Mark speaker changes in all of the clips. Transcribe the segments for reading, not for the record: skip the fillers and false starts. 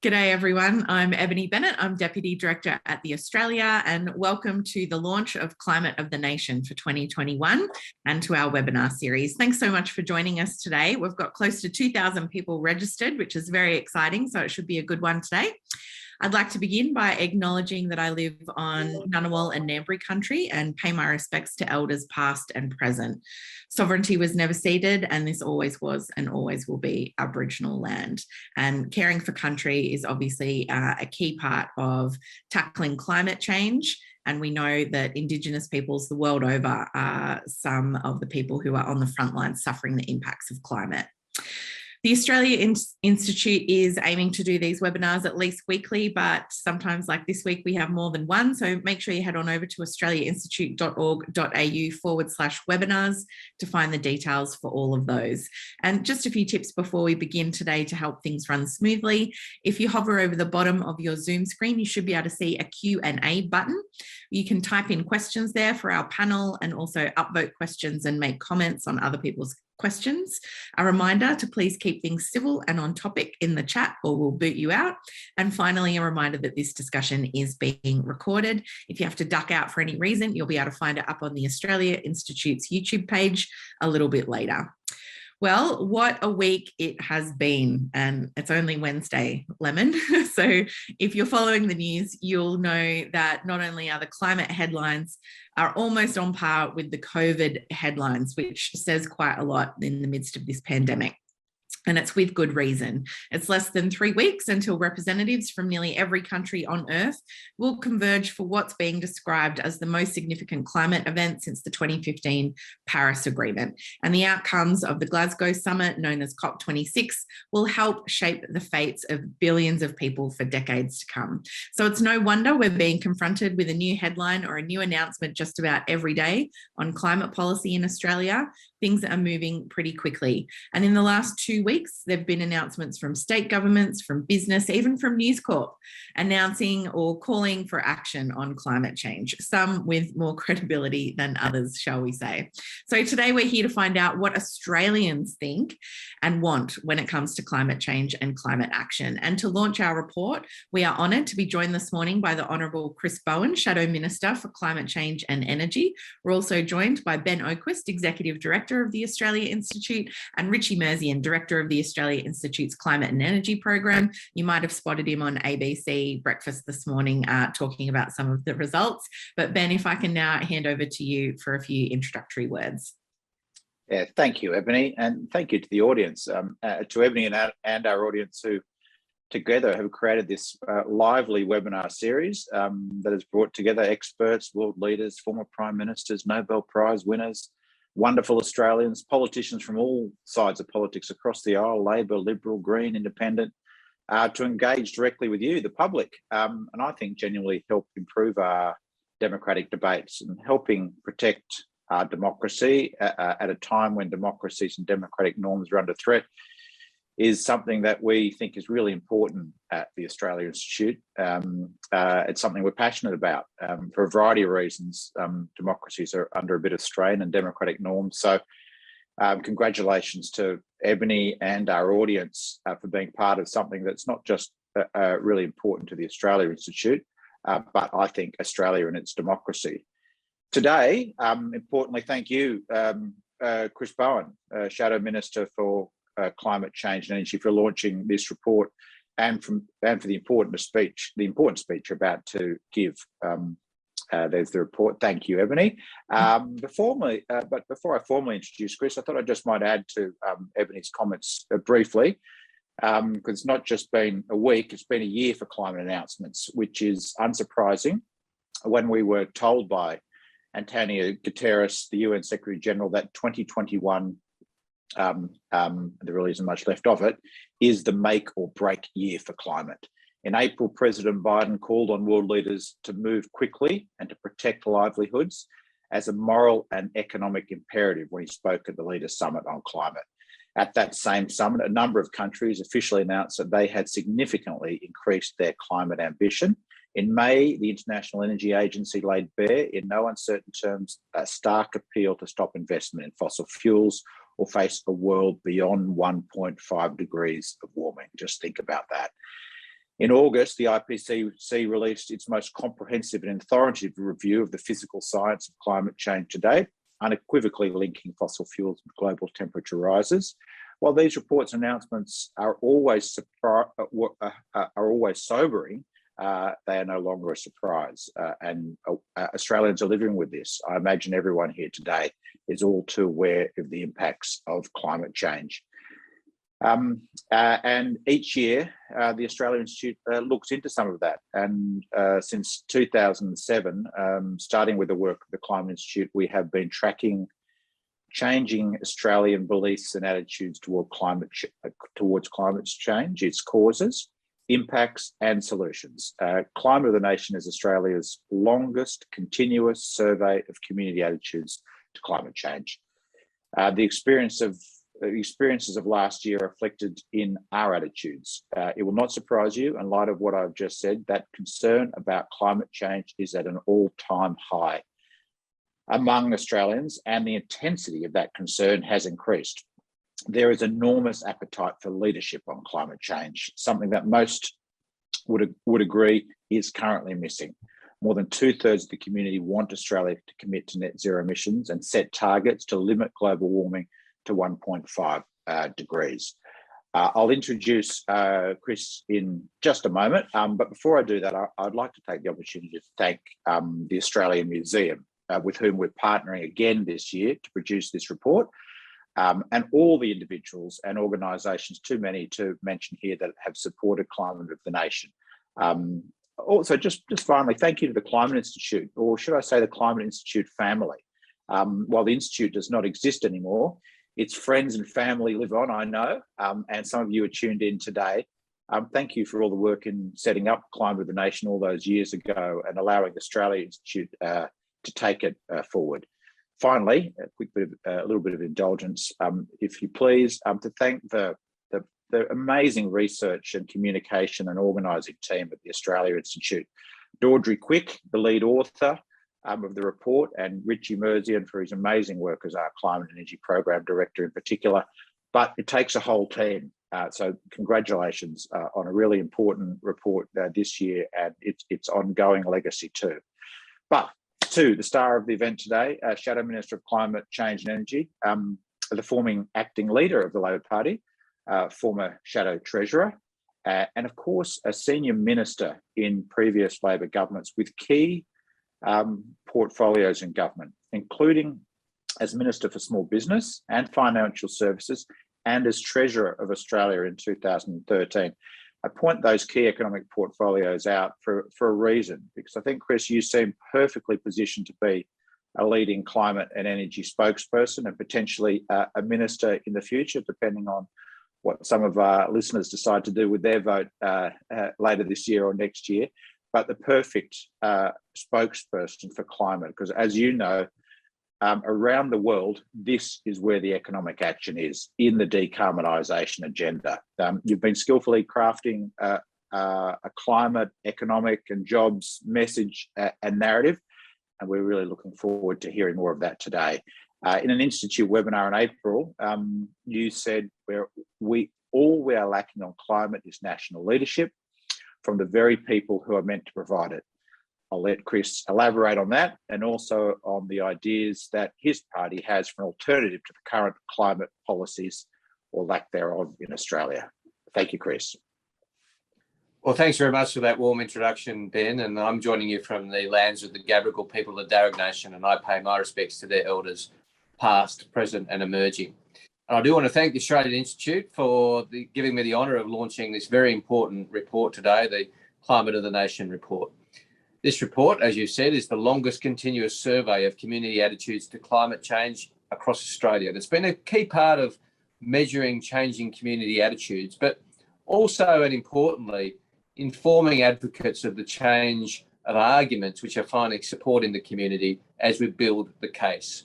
Speaker 1: G'day everyone, I'm Ebony Bennett. I'm Deputy Director at the Australia, and welcome to the launch of Climate of the Nation for 2021 and to our webinar series. Thanks so much for joining us today. We've got close to 2,000 people registered, which is very exciting, so it should be a good one today. I'd like to begin by acknowledging that I live on Ngunnawal and Ngambri country and pay my respects to elders past and present. Sovereignty was never ceded, and this always was and always will be Aboriginal land. And caring for country is obviously a key part of tackling climate change. And we know that Indigenous peoples the world over are some of the people who are on the front lines suffering the impacts of climate. The Australia Institute is aiming to do these webinars at least weekly, but sometimes like this week we have more than one. So make sure you head on over to australiainstitute.org.au/webinars to find the details for all of those. And just a few tips before we begin today to help things run smoothly. If you hover over the bottom of your Zoom screen, you should be able to see a Q&A button. You can type in questions there for our panel and also upvote questions and make comments on other people's questions. A reminder to please keep things civil and on topic in the chat or we'll boot you out. And finally, a reminder that this discussion is being recorded. If you have to duck out for any reason, you'll be able to find it up on the Australia Institute's YouTube page a little bit later. Well, what a week it has been, and it's only Wednesday, Lemon. So if you're following the news, you'll know that not only are the climate headlines are almost on par with the COVID headlines, which says quite a lot in the midst of this pandemic. And it's with good reason. It's less than 3 weeks until representatives from nearly every country on Earth will converge for what's being described as the most significant climate event since the 2015 Paris Agreement. And the outcomes of the Glasgow summit, known as COP26, will help shape the fates of billions of people for decades to come. So it's no wonder we're being confronted with a new headline or a new announcement just about every day on climate policy in Australia. Things are moving pretty quickly. And in the last 2 weeks, there have been announcements from state governments, from business, even from News Corp, announcing or calling for action on climate change, some with more credibility than others, shall we say. So today we're here to find out what Australians think and want when it comes to climate change and climate action. And to launch our report, we are honoured to be joined this morning by the Honourable Chris Bowen, Shadow Minister for Climate Change and Energy. We're also joined by Ben Oquist, Executive Director of the Australia Institute, and Richie Merzian, Director of the Australia Institute's Climate and Energy Program. You might have spotted him on ABC Breakfast this morning talking about some of the results. But Ben, if I can now hand over to you for a few introductory words.
Speaker 2: Yeah, thank you, Ebony, and thank you to the audience, to Ebony and our audience who together have created this lively webinar series that has brought together experts, world leaders, former prime ministers, Nobel Prize winners, wonderful Australians, politicians from all sides of politics across the aisle, Labor, Liberal, Green, Independent, to engage directly with you, the public, and I think genuinely help improve our democratic debates and helping protect our democracy at a time when democracies and democratic norms are under threat is something that we think is really important at the Australia Institute. It's something we're passionate about for a variety of reasons. Democracies are under a bit of strain and democratic norms. So congratulations to Ebony and our audience for being part of something that's not just really important to the Australia Institute, but I think Australia and its democracy. Today, importantly, thank you, Chris Bowen, Shadow Minister for Climate Change and Energy, for launching this report and for the important speech you're about to give. There's the report. Thank you, Ebony. Before I formally introduce Chris, I thought I just might add to Ebony's comments briefly, because it's not just been a week, it's been a year for climate announcements, which is unsurprising when we were told by Antonio Guterres, the UN Secretary General, that 2021, there really isn't much left of it, is the make or break year for climate. In April, President Biden called on world leaders to move quickly and to protect livelihoods as a moral and economic imperative when he spoke at the Leaders' Summit on climate. At that same summit, a number of countries officially announced that they had significantly increased their climate ambition. In May, the International Energy Agency laid bare, in no uncertain terms, a stark appeal to stop investment in fossil fuels or face a world beyond 1.5 degrees of warming. Just think about that. In August, the IPCC released its most comprehensive and authoritative review of the physical science of climate change to date, unequivocally linking fossil fuels with global temperature rises. While these reports and announcements are always sobering, they are no longer a surprise, and Australians are living with this. I imagine everyone here today is all too aware of the impacts of climate change. And each year, the Australian Institute looks into some of that. And since 2007, starting with the work of the Climate Institute, we have been tracking changing Australian beliefs and attitudes towards climate change, its causes, impacts and solutions. Climate of the Nation is Australia's longest continuous survey of community attitudes to climate change. The experiences of last year are reflected in our attitudes. It will not surprise you, in light of what I've just said, that concern about climate change is at an all-time high among Australians, and the intensity of that concern has increased. There is enormous appetite for leadership on climate change, something that most would agree is currently missing. More than 2/3 of the community want Australia to commit to net zero emissions and set targets to limit global warming to 1.5 degrees. I'll introduce Chris in just a moment, but before I do that, I'd like to take the opportunity to thank the Australian Museum, with whom we're partnering again this year to produce this report, and all the individuals and organisations, too many to mention here, that have supported Climate of the Nation. Also, just finally, thank you to the Climate Institute, or should I say the Climate Institute family. While the Institute does not exist anymore, its friends and family live on, I know, and some of you are tuned in today. Thank you for all the work in setting up Climate of the Nation all those years ago and allowing the Australia Institute to take it forward. Finally, a little bit of indulgence, if you please, to thank the amazing research and communication and organising team at the Australia Institute. Dordry Quick, the lead author of the report, and Richie Merzian for his amazing work as our Climate and Energy Program Director in particular. But it takes a whole team. So congratulations on a really important report this year and its ongoing legacy too. But to the star of the event today, Shadow Minister of Climate Change and Energy, the forming acting leader of the Labor Party, former Shadow Treasurer, and of course a senior minister in previous Labor governments with key portfolios in government, including as Minister for Small Business and Financial Services and as Treasurer of Australia in 2013. I point those key economic portfolios out for a reason, because I think, Chris, you seem perfectly positioned to be a leading climate and energy spokesperson and potentially a minister in the future, depending on what some of our listeners decide to do with their vote later this year or next year. But the perfect spokesperson for climate, because as you know, around the world, this is where the economic action is in the decarbonisation agenda. You've been skillfully crafting a climate, economic and jobs message and narrative, and we're really looking forward to hearing more of that today. In an Institute webinar in April, you said we are lacking on climate is national leadership from the very people who are meant to provide it. I'll let Chris elaborate on that and also on the ideas that his party has for an alternative to the current climate policies or lack thereof in Australia. Thank you, Chris.
Speaker 3: Well, thanks very much for that warm introduction, Ben. And I'm joining you from the lands of the Gadigal people of the Darug Nation, and I pay my respects to their elders, past, present and emerging. And I do want to thank the Australian Institute for giving me the honour of launching this very important report today, the Climate of the Nation report. This report, as you said, is the longest continuous survey of community attitudes to climate change across Australia. And it's been a key part of measuring changing community attitudes, but also and importantly, informing advocates of the change of arguments which are finding support in the community as we build the case.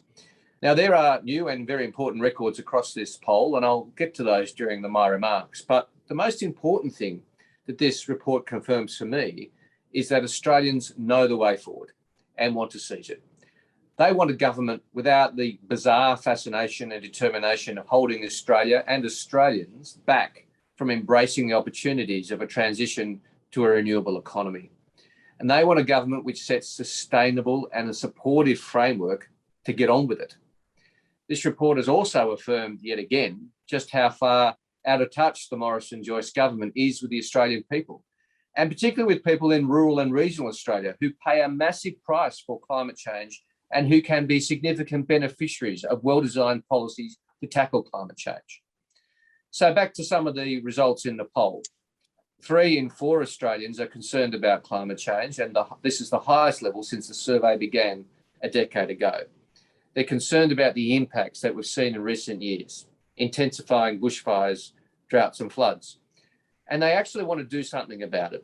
Speaker 3: Now, there are new and very important records across this poll, and I'll get to those during my remarks. But the most important thing that this report confirms for me is that Australians know the way forward and want to seize it. They want a government without the bizarre fascination and determination of holding Australia and Australians back from embracing the opportunities of a transition to a renewable economy. And they want a government which sets sustainable and a supportive framework to get on with it. This report has also affirmed yet again just how far out of touch the Morrison-Joyce government is with the Australian people, and particularly with people in rural and regional Australia who pay a massive price for climate change and who can be significant beneficiaries of well-designed policies to tackle climate change. So back to some of the results in the poll. 3 in 4 Australians are concerned about climate change, and this is the highest level since the survey began a decade ago. They're concerned about the impacts that we've seen in recent years, intensifying bushfires, droughts and floods, and they actually want to do something about it.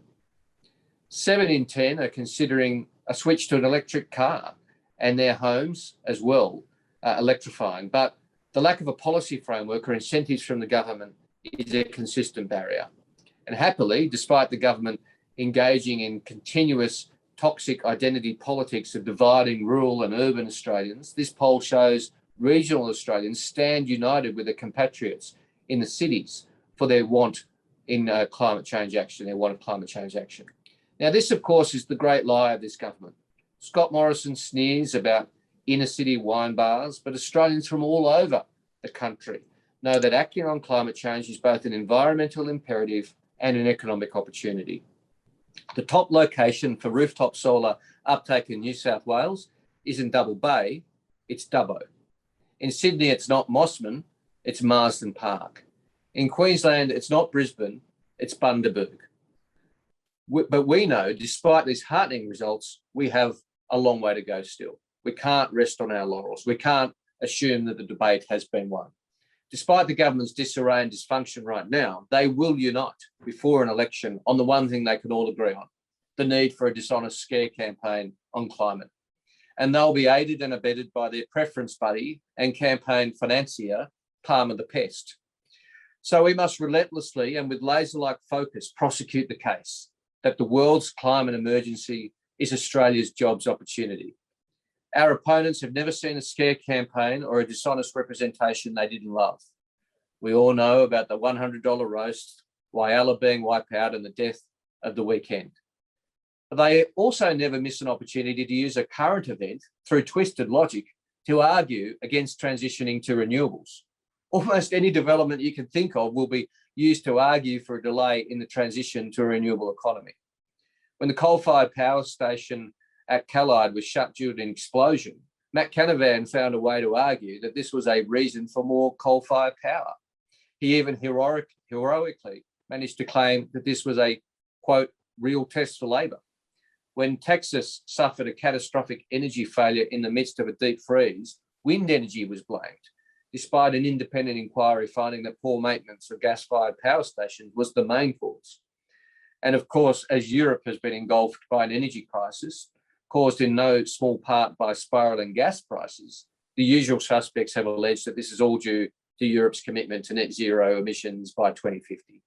Speaker 3: 7 in 10 are considering a switch to an electric car and their homes as well electrifying, but the lack of a policy framework or incentives from the government is a consistent barrier. And happily, despite the government engaging in continuous toxic identity politics of dividing rural and urban Australians, this poll shows regional Australians stand united with their compatriots in the cities for their want in climate change action, their want of climate change action. Now, this, of course, is the great lie of this government. Scott Morrison sneers about inner city wine bars, but Australians from all over the country know that acting on climate change is both an environmental imperative and an economic opportunity. The top location for rooftop solar uptake in New South Wales isn't Double Bay, it's Dubbo. In Sydney, it's not Mossman, it's Marsden Park. In Queensland, it's not Brisbane, it's Bundaberg. But we know, despite these heartening results, we have a long way to go still. We can't rest on our laurels. We can't assume that the debate has been won. Despite the government's disarray and dysfunction right now, they will unite before an election on the one thing they can all agree on, the need for a dishonest scare campaign on climate. And they'll be aided and abetted by their preference buddy and campaign financier, Palmer the Pest. So we must relentlessly and with laser-like focus prosecute the case that the world's climate emergency is Australia's jobs opportunity. Our opponents have never seen a scare campaign or a dishonest representation they didn't love. We all know about the $100 roast, Whyalla being wiped out and the death of the weekend. But they also never miss an opportunity to use a current event through twisted logic to argue against transitioning to renewables. Almost any development you can think of will be used to argue for a delay in the transition to a renewable economy. When the coal-fired power station at Callide was shut due to an explosion, Matt Canavan found a way to argue that this was a reason for more coal-fired power. He even heroically managed to claim that this was a, quote, real test for Labor. When Texas suffered a catastrophic energy failure in the midst of a deep freeze, wind energy was blamed, despite an independent inquiry finding that poor maintenance of gas-fired power stations was the main cause. And of course, as Europe has been engulfed by an energy crisis, caused in no small part by spiralling gas prices, the usual suspects have alleged that this is all due to Europe's commitment to net zero emissions by 2050.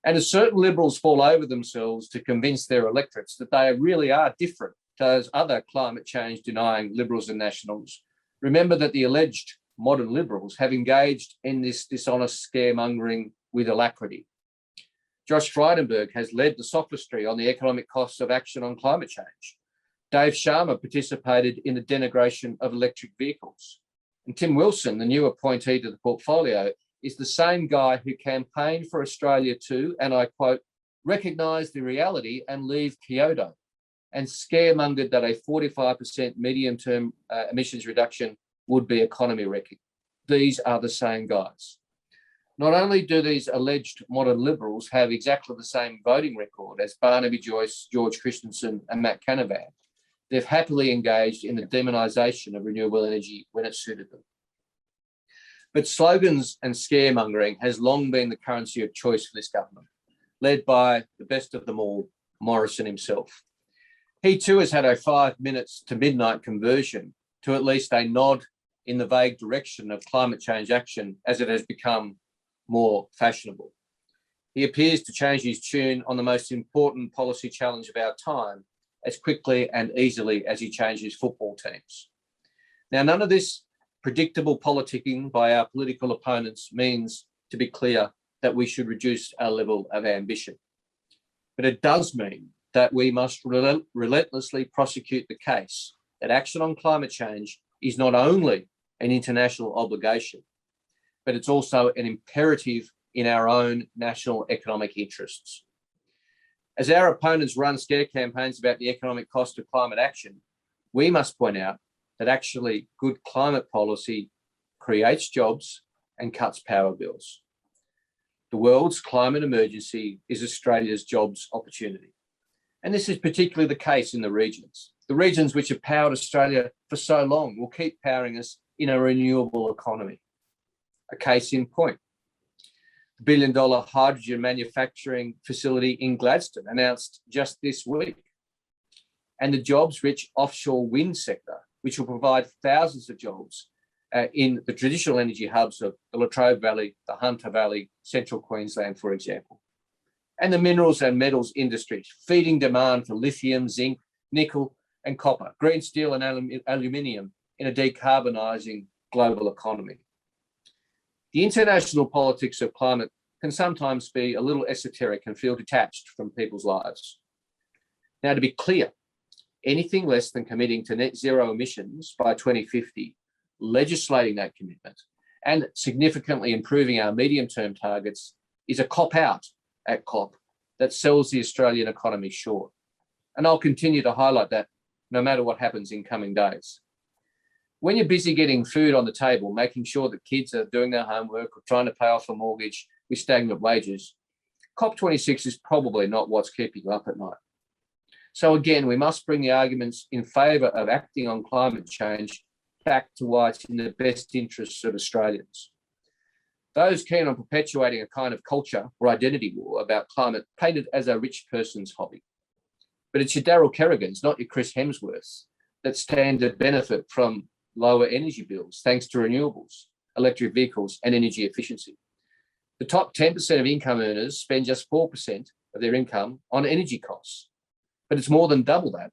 Speaker 3: And as certain Liberals fall over themselves to convince their electorates that they really are different to those other climate change denying Liberals and Nationals, remember that the alleged modern Liberals have engaged in this dishonest scaremongering with alacrity. Josh Frydenberg has led the sophistry on the economic costs of action on climate change. Dave Sharma participated in the denigration of electric vehicles. And Tim Wilson, the new appointee to the portfolio, is the same guy who campaigned for Australia to, and I quote, recognise the reality and leave Kyoto, and scaremongered that a 45% medium-term emissions reduction would be economy wrecking. These are the same guys. Not only do these alleged modern Liberals have exactly the same voting record as Barnaby Joyce, George Christensen and Matt Canavan, they've happily engaged in the demonisation of renewable energy when it suited them. But slogans and scaremongering has long been the currency of choice for this government, led by the best of them all, Morrison himself. He too has had a 5 minutes to midnight conversion to at least a nod in the vague direction of climate change action as it has become more fashionable. He appears to change his tune on the most important policy challenge of our time as quickly and easily as he changes football teams. Now, none of this predictable politicking by our political opponents means, to be clear, that we should reduce our level of ambition. But it does mean that we must relentlessly prosecute the case that action on climate change is not only an international obligation, but it's also an imperative in our own national economic interests. As our opponents run scare campaigns about the economic cost of climate action, we must point out that actually good climate policy creates jobs and cuts power bills. The world's climate emergency is Australia's jobs opportunity. And this is particularly the case in the regions. The regions which have powered Australia for so long will keep powering us in a renewable economy. A case in point, the billion-dollar hydrogen manufacturing facility in Gladstone announced just this week, and the jobs-rich offshore wind sector, which will provide thousands of jobs in the traditional energy hubs of the Latrobe Valley, the Hunter Valley, central Queensland, for example. And the minerals and metals industries, feeding demand for lithium, zinc, nickel, and copper, green steel and aluminium in a decarbonising global economy. The international politics of climate can sometimes be a little esoteric and feel detached from people's lives. Now, to be clear, anything less than committing to net zero emissions by 2050, legislating that commitment, and significantly improving our medium-term targets is a cop-out at COP that sells the Australian economy short. And I'll continue to highlight that no matter what happens in coming days. When you're busy getting food on the table, making sure that kids are doing their homework or trying to pay off a mortgage with stagnant wages, COP26 is probably not what's keeping you up at night. So again, we must bring the arguments in favour of acting on climate change back to why it's in the best interests of Australians. Those keen on perpetuating a kind of culture or identity war about climate paint it as a rich person's hobby. But it's your Darryl Kerrigans, not your Chris Hemsworths, that stand to benefit from lower energy bills thanks to renewables, electric vehicles and energy efficiency. The top 10% of income earners spend just 4% of their income on energy costs, but it's more than double that,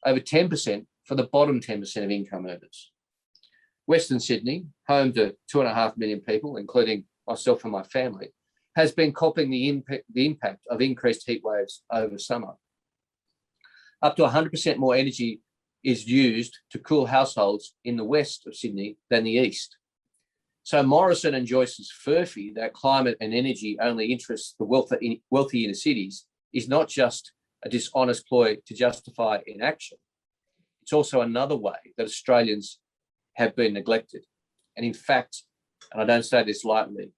Speaker 3: over 10% for the bottom 10% of income earners. Western Sydney, home to 2.5 million people, including myself and my family, has been copping the impact of increased heat waves over summer. Up to 100% more energy is used to cool households in the west of Sydney than the east. So Morrison and Joyce's furphy that climate and energy only interests the wealthy inner cities is not just a dishonest ploy to justify inaction. It's also another way that Australians have been neglected. And in fact, and I don't say this lightly,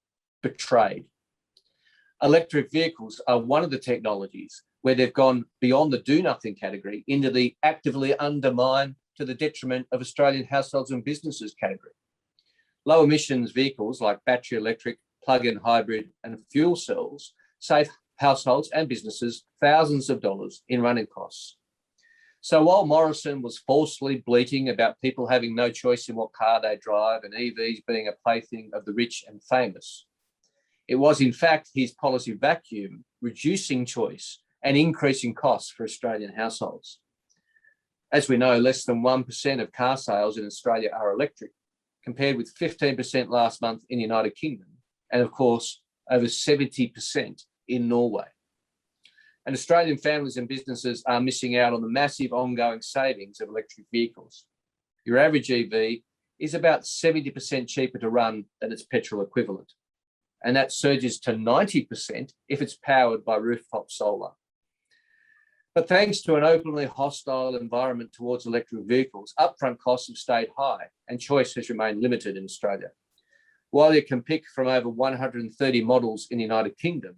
Speaker 3: betrayed. Electric vehicles are one of the technologies where they've gone beyond the do-nothing category into the actively undermine to the detriment of Australian households and businesses category. Low emissions vehicles like battery electric, plug-in hybrid and fuel cells save households and businesses thousands of dollars in running costs. So while Morrison was falsely bleating about people having no choice in what car they drive and EVs being a plaything of the rich and famous, it was in fact his policy vacuum reducing choice and increasing costs for Australian households. As we know, less than 1% of car sales in Australia are electric, compared with 15% last month in the United Kingdom, and of course, over 70% in Norway. And Australian families and businesses are missing out on the massive ongoing savings of electric vehicles. Your average EV is about 70% cheaper to run than its petrol equivalent. And that surges to 90% if it's powered by rooftop solar. But thanks to an openly hostile environment towards electric vehicles, upfront costs have stayed high and choice has remained limited in Australia. While you can pick from over 130 models in the United Kingdom,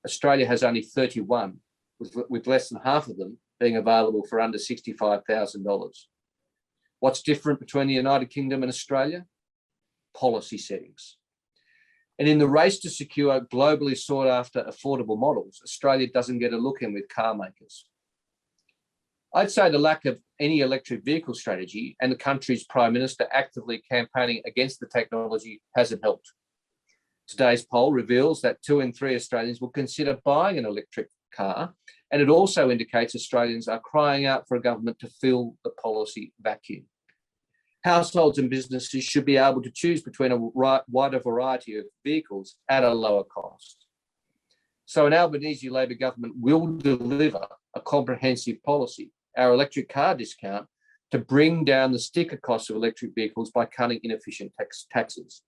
Speaker 3: Australia has only 31, with less than half of them being available for under $65,000. What's different between the United Kingdom and Australia? Policy settings. And in the race to secure globally sought after affordable models, Australia doesn't get a look in with car makers. I'd say the lack of any electric vehicle strategy and the country's Prime Minister actively campaigning against the technology hasn't helped. Today's poll reveals that 2 in 3 Australians will consider buying an electric car, and it also indicates Australians are crying out for a government to fill the policy vacuum. Households and businesses should be able to choose between a wider variety of vehicles at a lower cost. So an Albanese Labor government will deliver a comprehensive policy, our electric car discount, to bring down the sticker costs of electric vehicles by cutting inefficient taxes.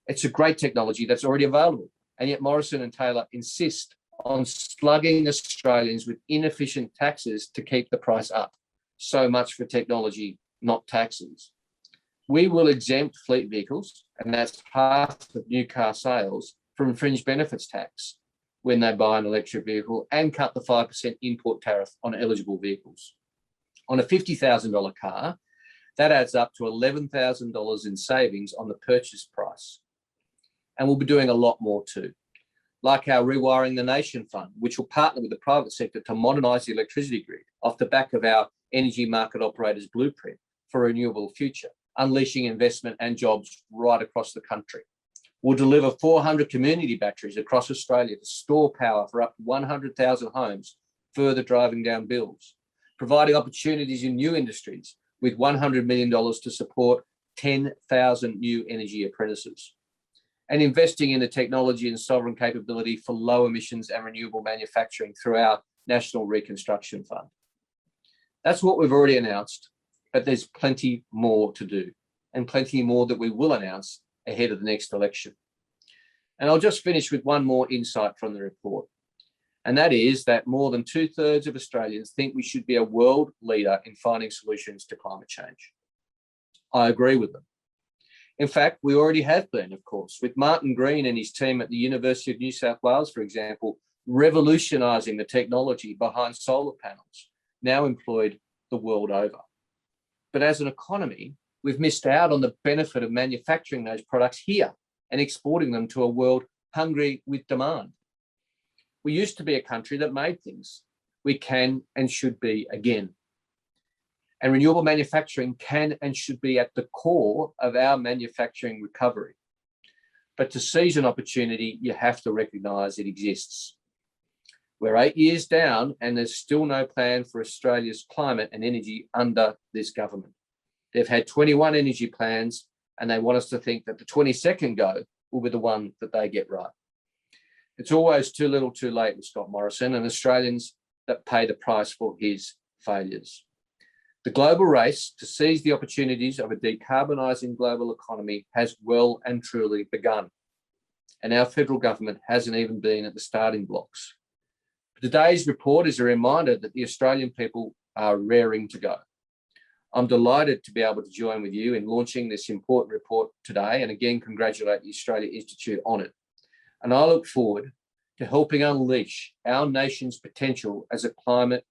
Speaker 3: It's a great technology that's already available, and yet Morrison and Taylor insist on slugging Australians with inefficient taxes to keep the price up. So much for technology, not taxes. We will exempt fleet vehicles, and that's half of new car sales, from fringe benefits tax when they buy an electric vehicle, and cut the 5% import tariff on eligible vehicles. On a $50,000 car, that adds up to $11,000 in savings on the purchase price. And we'll be doing a lot more too, like our Rewiring the Nation Fund, which will partner with the private sector to modernise the electricity grid off the back of our energy market operators' blueprint for a renewable future, unleashing investment and jobs right across the country. We'll deliver 400 community batteries across Australia to store power for up to 100,000 homes, further driving down bills, providing opportunities in new industries with $100 million to support 10,000 new energy apprentices, and investing in the technology and sovereign capability for low emissions and renewable manufacturing through our National Reconstruction Fund. That's what we've already announced, but there's plenty more to do, and plenty more that we will announce ahead of the next election. And I'll just finish with one more insight from the report, and that is that more than 2/3 of Australians think we should be a world leader in finding solutions to climate change. I agree with them. In fact, we already have been, of course, with Martin Green and his team at the University of New South Wales, for example, revolutionising the technology behind solar panels, now employed the world over. But as an economy, we've missed out on the benefit of manufacturing those products here and exporting them to a world hungry with demand. We used to be a country that made things. We can and should be again. And renewable manufacturing can and should be at the core of our manufacturing recovery. But to seize an opportunity, you have to recognise it exists. We're 8 years down and there's still no plan for Australia's climate and energy under this government. They've had 21 energy plans and they want us to think that the 22nd go will be the one that they get right. It's always too little too late with Scott Morrison and Australians that pay the price for his failures. The global race to seize the opportunities of a decarbonising global economy has well and truly begun. And our federal government hasn't even been at the starting blocks. Today's report is a reminder that the Australian people are raring to go. I'm delighted to be able to join with you in launching this important report today, and again, congratulate the Australia Institute on it. And I look forward to helping unleash our nation's potential as a climate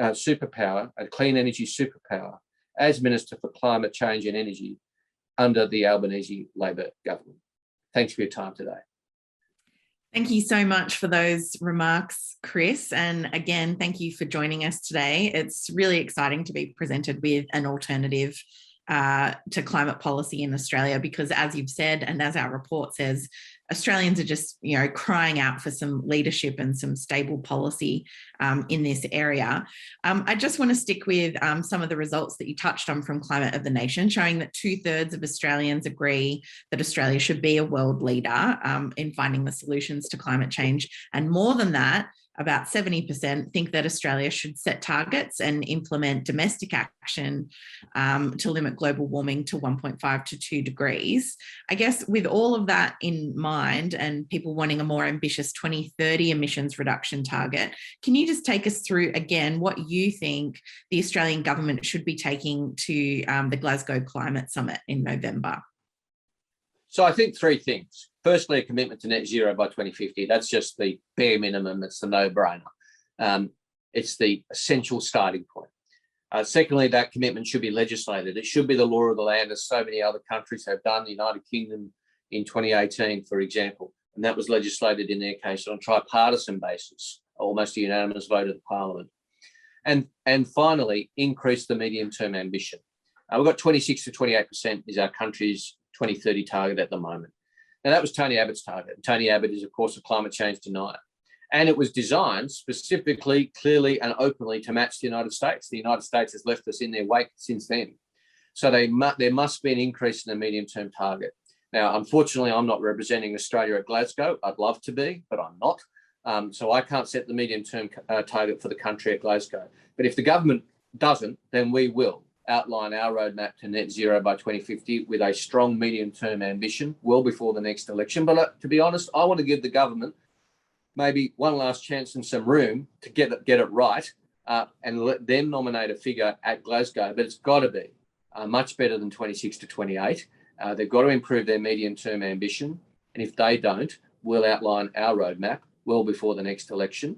Speaker 3: superpower, a clean energy superpower, as Minister for Climate Change and Energy under the Albanese Labor government. Thanks for your time today.
Speaker 1: Thank you so much for those remarks, Chris. And again, thank you for joining us today. It's really exciting to be presented with an alternative to climate policy in Australia, because as you've said, and as our report says, Australians are just, crying out for some leadership and some stable policy in this area. I just want to stick with some of the results that you touched on from Climate of the Nation, showing that 2/3 of Australians agree that Australia should be a world leader in finding the solutions to climate change. And more than that, about 70% think that Australia should set targets and implement domestic action to limit global warming to 1.5 to 2 degrees. I guess with all of that in mind and people wanting a more ambitious 2030 emissions reduction target, can you just take us through again what you think the Australian government should be taking to the Glasgow Climate Summit in November?
Speaker 3: So I think three things. Firstly, a commitment to net zero by 2050. That's just the bare minimum. It's the no-brainer. It's the essential starting point. Secondly, that commitment should be legislated. It should be the law of the land, as so many other countries have done. The United Kingdom in 2018, for example, and that was legislated in their case on a tripartisan basis, almost a unanimous vote of the Parliament. And finally, increase the medium-term ambition. We've got 26 to 28% is our country's 2030 target at the moment. Now, that was Tony Abbott's target. Tony Abbott is, of course, a climate change denier. And it was designed specifically, clearly and openly to match the United States. The United States has left us in their wake since then. So there must be an increase in the medium-term target. Now, unfortunately, I'm not representing Australia at Glasgow. I'd love to be, but I'm not. So I can't set the medium-term target for the country at Glasgow. But if the government doesn't, then we will outline our roadmap to net zero by 2050 with a strong medium-term ambition well before the next election. But to be honest, I want to give the government maybe one last chance and some room to get it right, and let them nominate a figure at Glasgow. But it's got to be much better than 26 to 28. They've got to improve their medium-term ambition. And if they don't, we'll outline our roadmap well before the next election.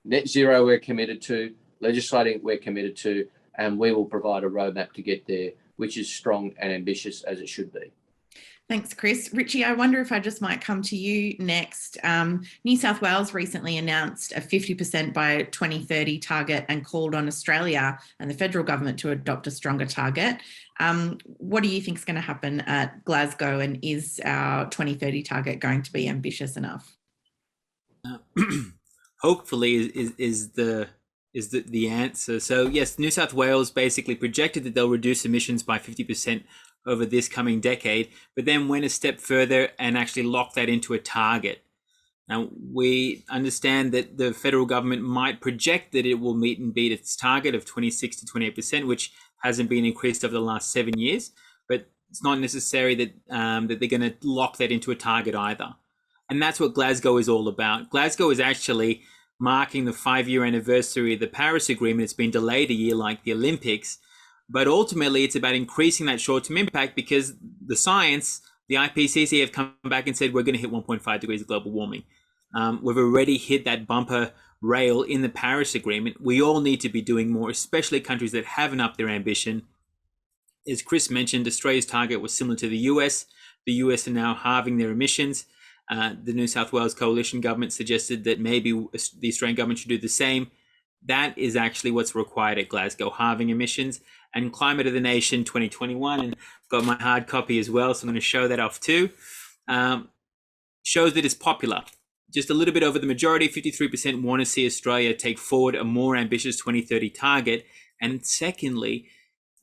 Speaker 3: Net zero we're committed to, legislating we're committed to, and we will provide a roadmap to get there, which is strong and ambitious as it should be.
Speaker 1: Thanks, Chris. Richie, I wonder if I just might come to you next. New South Wales recently announced a 50% by 2030 target and called on Australia and the federal government to adopt a stronger target. What do you think is going to happen at Glasgow, and is our 2030 target going to be ambitious enough?
Speaker 4: Hopefully is the answer. So yes, New South Wales basically projected that they'll reduce emissions by 50% over this coming decade, but then went a step further and actually locked that into a target. Now, we understand that the federal government might project that it will meet and beat its target of 26 to 28%, which hasn't been increased over the last 7 years, but it's not necessary that that they're going to lock that into a target either. And that's what Glasgow is all about. Glasgow is actually marking the 5-year anniversary of the Paris Agreement. It's been delayed a year like the Olympics, but ultimately it's about increasing that short-term impact, because the science, the IPCC have come back and said we're going to hit 1.5 degrees of global warming. We've already hit that bumper rail in the Paris Agreement. We all need to be doing more, especially countries that haven't upped their ambition. As Chris mentioned, Australia's target was similar to the US. The US are now halving their emissions. The New South Wales coalition government suggested that maybe the Australian government should do the same. That is actually what's required at Glasgow, halving emissions. And Climate of the Nation 2021, and I've got my hard copy as well, so I'm going to show that off too, shows that it's popular. Just a little bit over the majority, 53% want to see Australia take forward a more ambitious 2030 target. And secondly,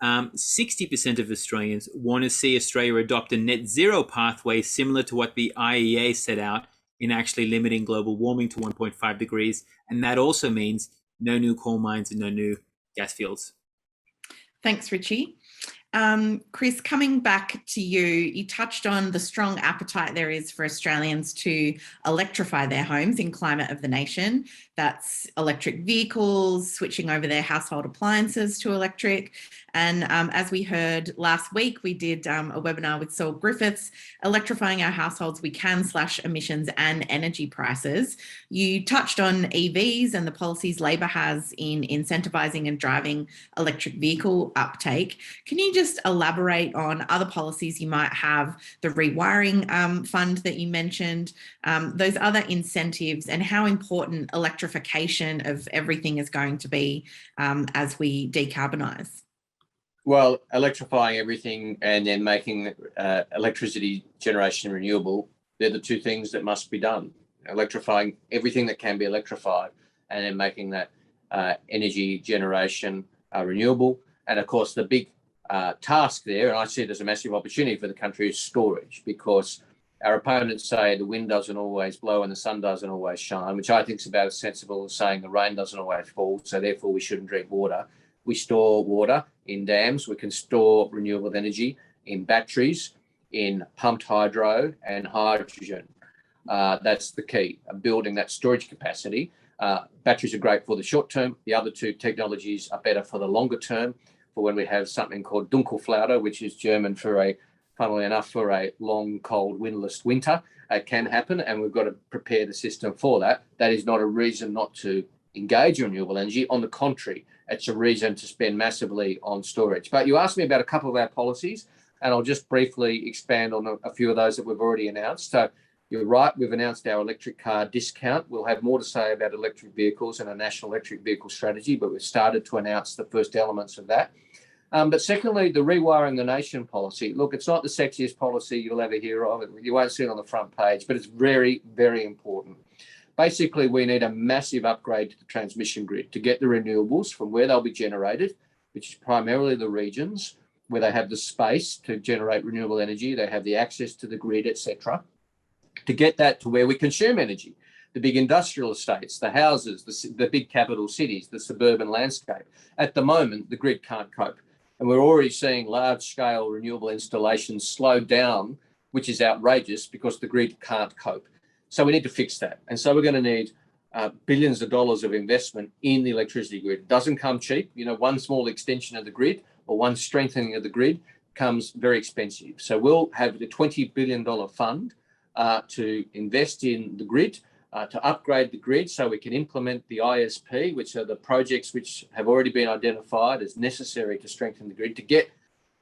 Speaker 4: 60% of Australians want to see Australia adopt a net zero pathway similar to what the IEA set out in actually limiting global warming to 1.5 degrees. And that also means no new coal mines and no new gas fields.
Speaker 1: Thanks, Richie. Chris, coming back to you, you touched on the strong appetite there is for Australians to electrify their homes in Climate of the Nation. That's electric vehicles, switching over their household appliances to electric. And as we heard last week, we did a webinar with Saul Griffiths, electrifying our households we can slash emissions and energy prices. You touched on EVs and the policies Labor has in incentivising and driving electric vehicle uptake. Can you just elaborate on other policies you might have, the rewiring fund that you mentioned, those other incentives, and how important electrification of everything is going to be as we decarbonise?
Speaker 3: Well, electrifying everything and then making electricity generation renewable, they're the two things that must be done. Electrifying everything that can be electrified and then making that energy generation renewable. And of course, the big task there, and I see it as a massive opportunity for the country, is storage, because our opponents say the wind doesn't always blow and the sun doesn't always shine, which I think is about as sensible as saying the rain doesn't always fall, so therefore we shouldn't drink water. We store water in dams. We can store renewable energy in batteries, in pumped hydro and hydrogen. That's the key, building that storage capacity. Batteries are great for the short term. The other two technologies are better for the longer term, for when we have something called Dunkelflaute, which is German for funnily enough, for a long, cold, windless winter. It can happen, and we've got to prepare the system for that. That is not a reason not to engage in renewable energy. On the contrary, it's a reason to spend massively on storage. But you asked me about a couple of our policies, and I'll just briefly expand on a few of those that we've already announced. So you're right, we've announced our electric car discount. We'll have more to say about electric vehicles and a national electric vehicle strategy, but we've started to announce the first elements of that. But secondly, the Rewiring the Nation policy. Look, it's not the sexiest policy you'll ever hear of. You won't see it on the front page, but it's very, very important. Basically, we need a massive upgrade to the transmission grid to get the renewables from where they'll be generated, which is primarily the regions where they have the space to generate renewable energy, they have the access to the grid, etc., to get that to where we consume energy. the big industrial estates, the houses, the big capital cities, the suburban landscape. At the moment, the grid can't cope. And we're already seeing large-scale renewable installations slow down, which is outrageous because the grid can't cope. So we need to fix that. And so we're going to need billions of dollars of investment in the electricity grid. It doesn't come cheap. You know, one small extension of the grid or one strengthening of the grid comes very expensive. So we'll have the $20 billion fund to invest in the grid, to upgrade the grid so we can implement the ISP, which are the projects which have already been identified as necessary to strengthen the grid, to get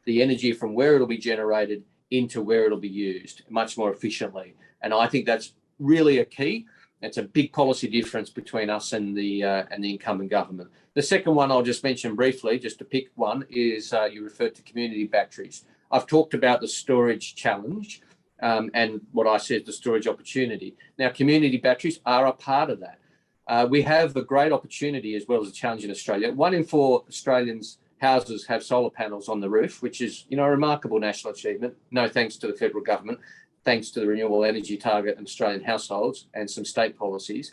Speaker 3: the energy from where it'll be generated into where it'll be used much more efficiently. And I think that's really a key. It's a big policy difference between us and the incumbent government. The second one I'll just mention briefly, just to pick one, is you referred to community batteries. I've talked about the storage challenge and what I said, the storage opportunity. Now, community batteries are a part of that. We have a great opportunity as well as a challenge in Australia. 1 in 4 Australians' houses have solar panels on the roof, which is, you know, a remarkable national achievement. No thanks to the federal government, thanks to the renewable energy target in Australian households and some state policies.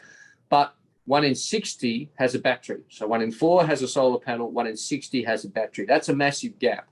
Speaker 3: But 1 in 60 has a battery. So 1 in 4 has a solar panel, 1 in 60 has a battery. That's a massive gap.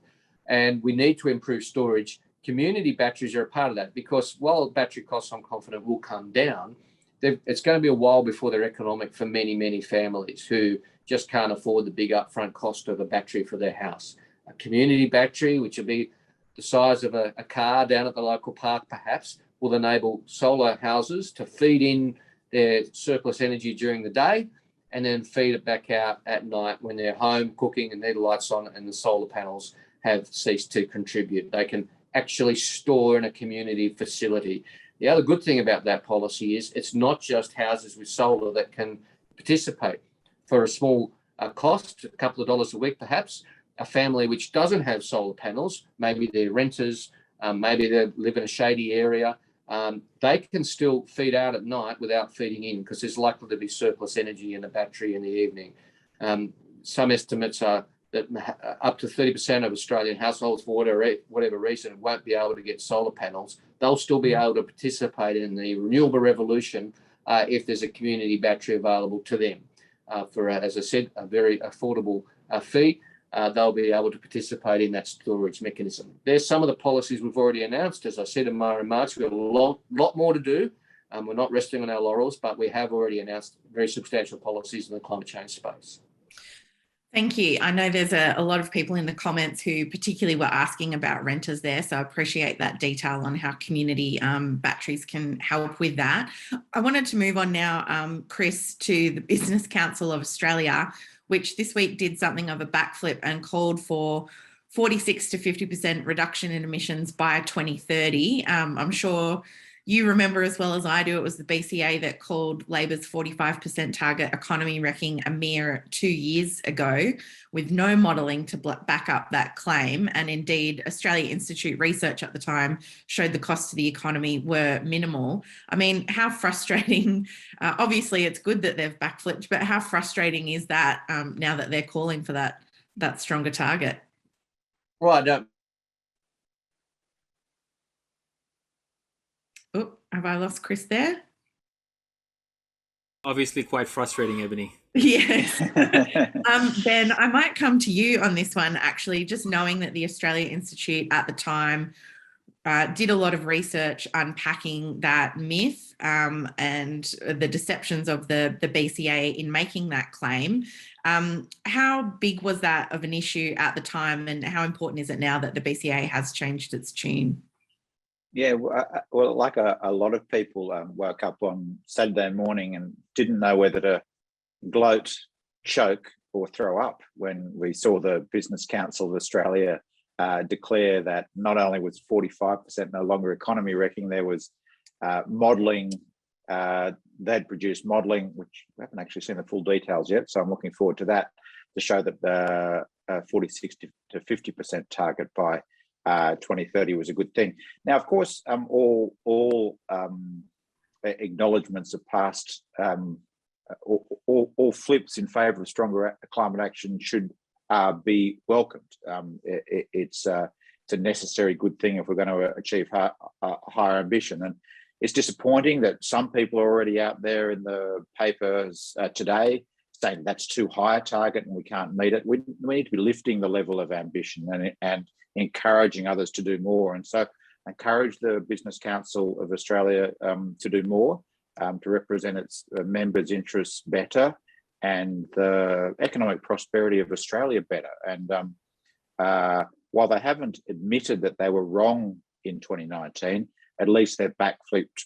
Speaker 3: And we need to improve storage. Community batteries are a part of that because while battery costs, I'm confident, will come down, it's going to be a while before they're economic for many, many families who just can't afford the big upfront cost of a battery for their house. A community battery, which will be the size of a car down at the local park perhaps, will enable solar houses to feed in their surplus energy during the day and then feed it back out at night when they're home cooking and need the lights on and the solar panels have ceased to contribute. They can actually store in a community facility. The other good thing about that policy is it's not just houses with solar that can participate. For a small cost, a couple of dollars a week perhaps, a family which doesn't have solar panels, maybe they're renters, maybe they live in a shady area, they can still feed out at night without feeding in because there's likely to be surplus energy in a battery in the evening. Some estimates are that up to 30% of Australian households, for whatever reason, won't be able to get solar panels. They'll still be able to participate in the renewable revolution if there's a community battery available to them. For, as I said, a very affordable fee, they'll be able to participate in that storage mechanism. There's some of the policies we've already announced. As I said in my remarks, we've got a lot more to do. We're not resting on our laurels, but we have already announced very substantial policies in the climate change space.
Speaker 1: Thank you. I know there's a lot of people in the comments who particularly were asking about renters there, so I appreciate that detail on how community batteries can help with that. I wanted to move on now, Chris, to the Business Council of Australia, which this week did something of a backflip and called for 46 to 50% reduction in emissions by 2030. I'm sure you remember as well as I do, it was the BCA that called Labor's 45% target economy wrecking a mere 2 years ago with no modelling to back up that claim. And indeed, Australia Institute research at the time showed the costs to the economy were minimal. I mean, how frustrating, obviously it's good that they've backflipped, but how frustrating is that now that they're calling for that stronger target?
Speaker 3: Right.
Speaker 1: Oh, have I lost Chris there?
Speaker 4: Obviously quite frustrating, Ebony.
Speaker 1: Yes. Ben, I might come to you on this one, actually, just knowing that the Australia Institute at the time did a lot of research unpacking that myth and the deceptions of the BCA in making that claim. How big was that of an issue at the time, and how important is it now that the BCA has changed its tune?
Speaker 2: Yeah, well, like a lot of people woke up on Saturday morning and didn't know whether to gloat, choke or throw up when we saw the Business Council of Australia declare that not only was 45% no longer economy wrecking, there was modelling, they'd produced modelling, which we haven't actually seen the full details yet, so I'm looking forward to that, to show that the 46 to 50% target by 2030 was a good thing. Now, of course, all acknowledgements of past, all flips in favour of stronger climate action should be welcomed. It's a necessary good thing if we're going to achieve higher ambition. And It's disappointing that some people are already out there in the papers today saying that's too high a target and we can't meet it. We need to be lifting the level of ambition and encouraging others to do more. And so encourage the Business Council of Australia to do more, to represent its members' interests better and the economic prosperity of Australia better. And while they haven't admitted that they were wrong in 2019, at least they've backflipped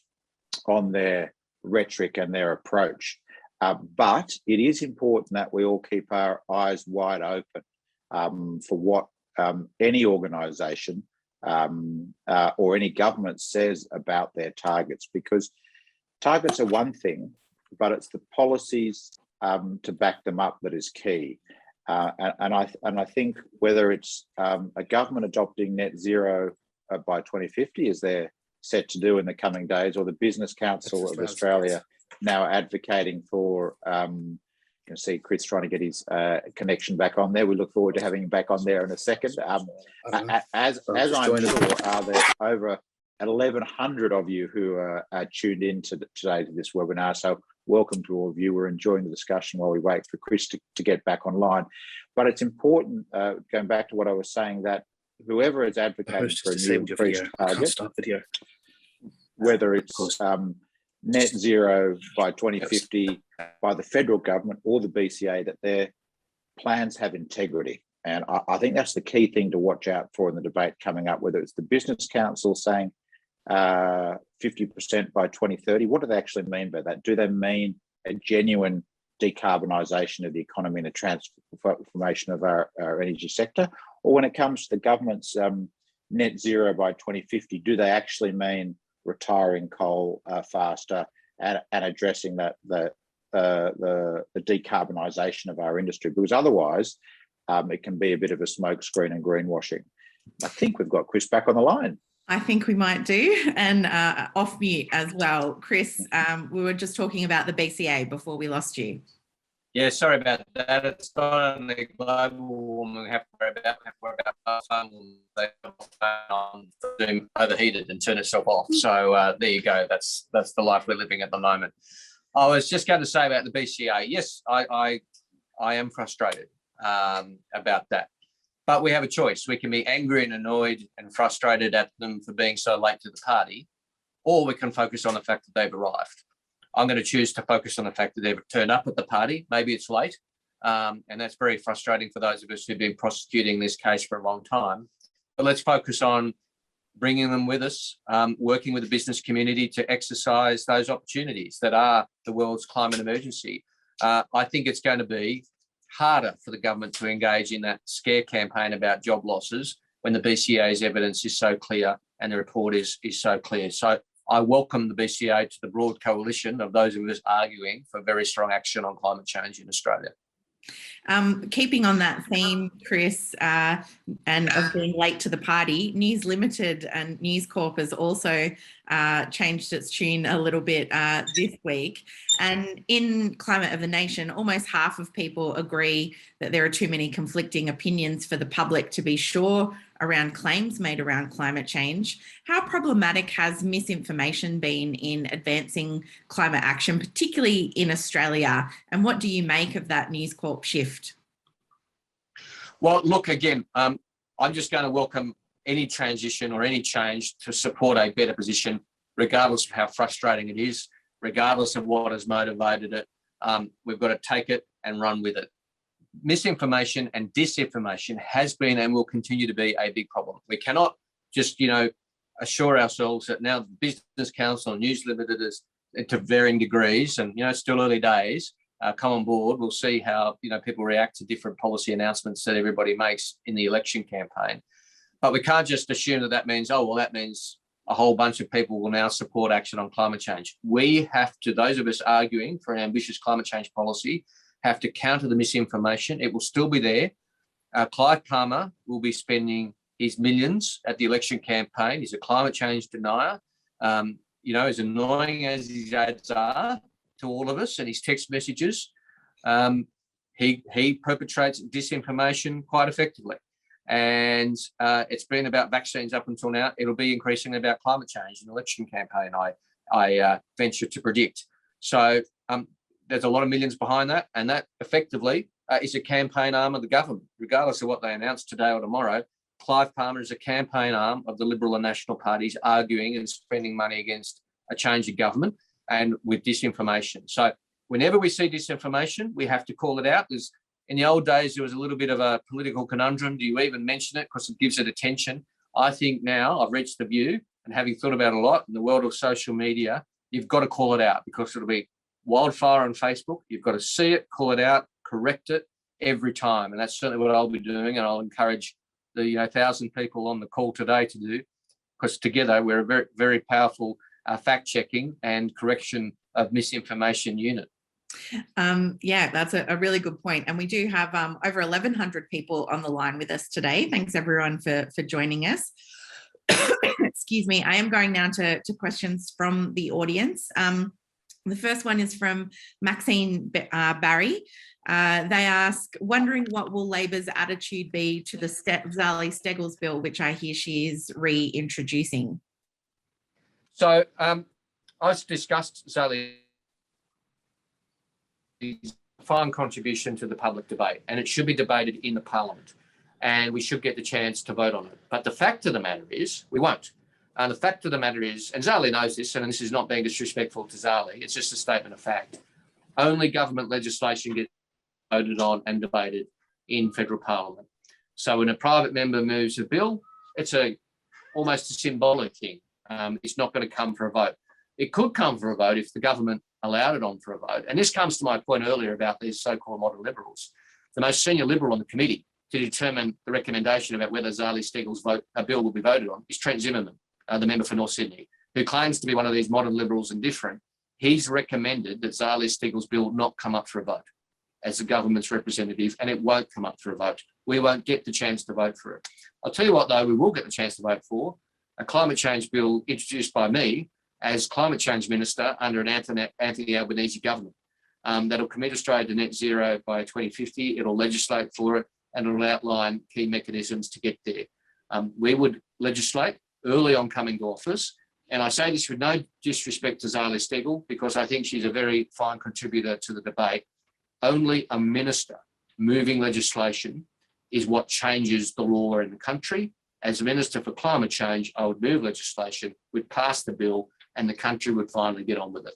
Speaker 2: on their rhetoric and their approach. But it is important that we all keep our eyes wide open for what any organisation or any government says about their targets, because targets are one thing, but it's the policies to back them up that is key. And I think whether it's a government adopting net zero by 2050, as they're set to do in the coming days, or the Business Council of Australia now advocating for, you can see Chris trying to get his connection back on there. We look forward to having him back on there in a second. As I'm sure, are there over 1,100 of you who are tuned in today to this webinar. So welcome to all of you. We're enjoying the discussion while we wait for Chris to get back online. But it's important, going back to what I was saying, that whoever is advocating for a new increased target, whether it's net zero by 2050 by the federal government or the BCA, that their plans have integrity. And I think that's the key thing to watch out for in the debate coming up, whether it's the Business Council saying 50% by 2030. What do they actually mean by that? Do they mean a genuine decarbonisation of the economy and a transformation of our energy sector? Or when it comes to the government's net zero by 2050, do they actually mean retiring coal faster and addressing the decarbonisation of our industry? Because otherwise, it can be a bit of a smokescreen and greenwashing. I think we've got Chris back on the line.
Speaker 1: I think we might do, and off mute as well. Chris, we were just talking about the BCA before we lost you.
Speaker 3: Yeah, sorry about that. It's not only global warming we have to worry about. We have to worry about Zoom overheated and turn itself off. So there you go. That's the life we're living at the moment. I was just going to say about the BCA. Yes, I am frustrated about that. But we have a choice. We can be angry and annoyed and frustrated at them for being so late to the party, or we can focus on the fact that they've arrived. I'm going to choose to focus on the fact that they've turned up at the party. Maybe it's late, and that's very frustrating for those of us who've been prosecuting this case for a long time. But let's focus on bringing them with us, working with the business community to exercise those opportunities that are the world's climate emergency. I think it's going to be harder for the government to engage in that scare campaign about job losses when the BCA's evidence is so clear and the report is so clear. So I welcome the BCA to the broad coalition of those of us arguing for very strong action on climate change in Australia.
Speaker 1: Keeping on that theme, Chris, and of being late to the party, News Limited and News Corp has also changed its tune a little bit this week. And in Climate of the Nation, almost half of people agree that there are too many conflicting opinions for the public to be sure around claims made around climate change. How problematic has misinformation been in advancing climate action, particularly in Australia? And what do you make of that News Corp shift?
Speaker 3: Well, look, again, I'm just going to welcome any transition or any change to support a better position, regardless of how frustrating it is, regardless of what has motivated it. We've got to take it and run with it. Misinformation and disinformation has been and will continue to be a big problem. We cannot just, assure ourselves that now the Business Council and News Limited is to varying degrees, and still early days, come on board. We'll see how people react to different policy announcements that everybody makes in the election campaign. But we can't just assume that means, that means a whole bunch of people will now support action on climate change. We have to, those of us arguing for an ambitious climate change policy, have to counter the misinformation. It will still be there. Clive Palmer will be spending his millions at the election campaign. He's a climate change denier. As annoying as his ads are to all of us and his text messages, he perpetrates disinformation quite effectively. And it's been about vaccines up until now. It'll be increasingly about climate change in the election campaign, I venture to predict. So there's a lot of millions behind that, and that effectively is a campaign arm of the government, regardless of what they announce today or tomorrow. Clive Palmer is a campaign arm of the Liberal and National parties arguing and spending money against a change of government and with disinformation. So whenever we see disinformation, we have to call it out. In the old days, there was a little bit of a political conundrum. Do you even mention it because it gives it attention? I think now I've reached the view, and having thought about it a lot in the world of social media, you've got to call it out because it'll be wildfire on Facebook. You've got to see it, call it out, correct it every time. And that's certainly what I'll be doing. And I'll encourage the 1,000 people on the call today to do, because together we're a very, very powerful fact-checking and correction of misinformation unit.
Speaker 1: Yeah, that's a really good point. And we do have over 1,100 people on the line with us today. Thanks everyone for joining us. Excuse me. I am going now to questions from the audience. The first one is from Maxine Barry. They ask, wondering what will Labor's attitude be to the Zali Steggall's bill, which I hear she is reintroducing.
Speaker 3: So I've discussed Zali's fine contribution to the public debate, and it should be debated in the Parliament, and we should get the chance to vote on it. But the fact of the matter is, we won't. And the fact of the matter is, and Zali knows this, and this is not being disrespectful to Zali, it's just a statement of fact. Only government legislation gets voted on and debated in federal Parliament. So when a private member moves a bill, it's almost a symbolic thing. It's not going to come for a vote. It could come for a vote if the government allowed it on for a vote. And this comes to my point earlier about these so-called modern Liberals. The most senior Liberal on the committee to determine the recommendation about whether Zali Steggall's bill will be voted on is Trent Zimmerman, the member for North Sydney, who claims to be one of these modern Liberals and different. He's recommended that Zali Steggall's bill not come up for a vote as the government's representative, and it won't come up for a vote. We won't get the chance to vote for it. I'll tell you what, though, we will get the chance to vote for a climate change bill introduced by me as climate change minister under an Anthony Albanese government that'll commit Australia to net zero by 2050. It'll legislate for it, and it'll outline key mechanisms to get there. We would legislate early on coming to office, and I say this with no disrespect to Zali Steggall, because I think she's a very fine contributor to the debate. Only a minister moving legislation is what changes the law in the country. As a Minister for Climate Change, I would move legislation, we'd pass the bill, and the country would finally get on with it.